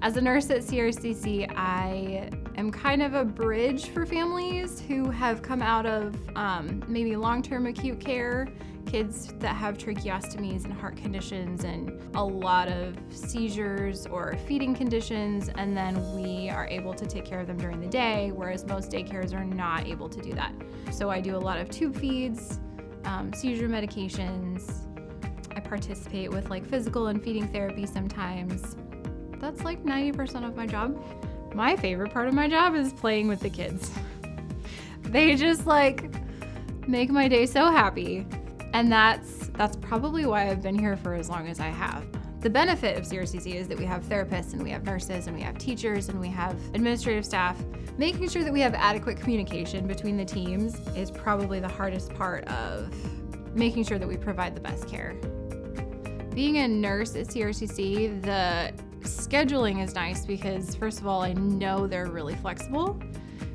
As a nurse at CRCC, I am kind of a bridge for families who have come out of maybe long-term acute care, kids that have tracheostomies and heart conditions and a lot of seizures or feeding conditions, and then we are able to take care of them during the day, whereas most daycares are not able to do that. So I do a lot of tube feeds, seizure medications. I participate with like physical and feeding therapy sometimes. That's like 90% of my job. My favorite part of my job is playing with the kids. They just like make my day so happy. And that's probably why I've been here for as long as I have. The benefit of CRCC is that we have therapists and we have nurses and we have teachers and we have administrative staff. Making sure that we have adequate communication between the teams is probably the hardest part of making sure that we provide the best care. Being a nurse at CRCC, the scheduling is nice because, first of all, I know they're really flexible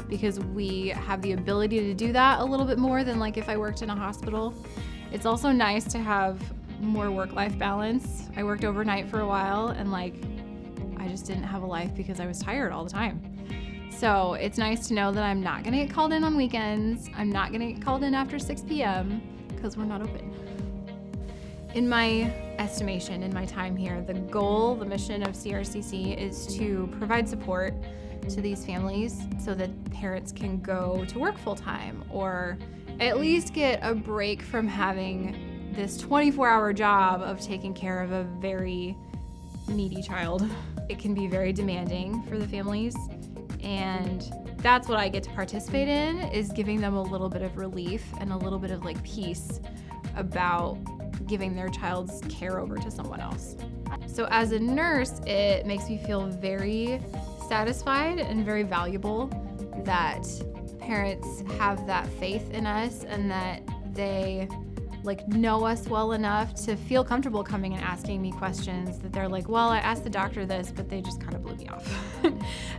because we have the ability to do that a little bit more than like if I worked in a hospital. It's also nice to have more work-life balance. I worked overnight for a while and like I just didn't have a life because I was tired all the time. So it's nice to know that I'm not gonna get called in on weekends. I'm not gonna get called in after 6 p.m. because we're not open. In my estimation, in my time here, the goal, the mission of CRCC is to provide support to these families so that parents can go to work full-time or at least get a break from having this 24-hour job of taking care of a very needy child. It can be very demanding for the families, and that's what I get to participate in, is giving them a little bit of relief and a little bit of like peace about giving their child's care over to someone else. So as a nurse, it makes me feel very satisfied and very valuable that parents have that faith in us and that they like know us well enough to feel comfortable coming and asking me questions that they're like, well, I asked the doctor this, but they just kind of blew me off.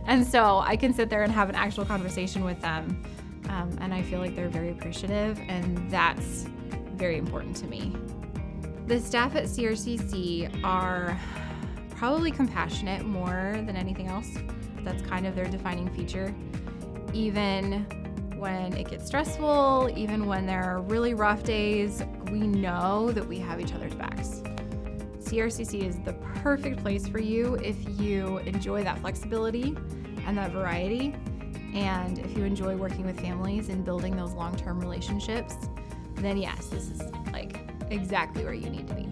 And so I can sit there and have an actual conversation with them. And I feel like they're very appreciative, and that's very important to me. The staff at CRCC are probably compassionate more than anything else. That's kind of their defining feature. Even when it gets stressful, even when there are really rough days, we know that we have each other's backs. CRCC is the perfect place for you if you enjoy that flexibility and that variety, and if you enjoy working with families and building those long-term relationships, then yes, this is like exactly where you need to be.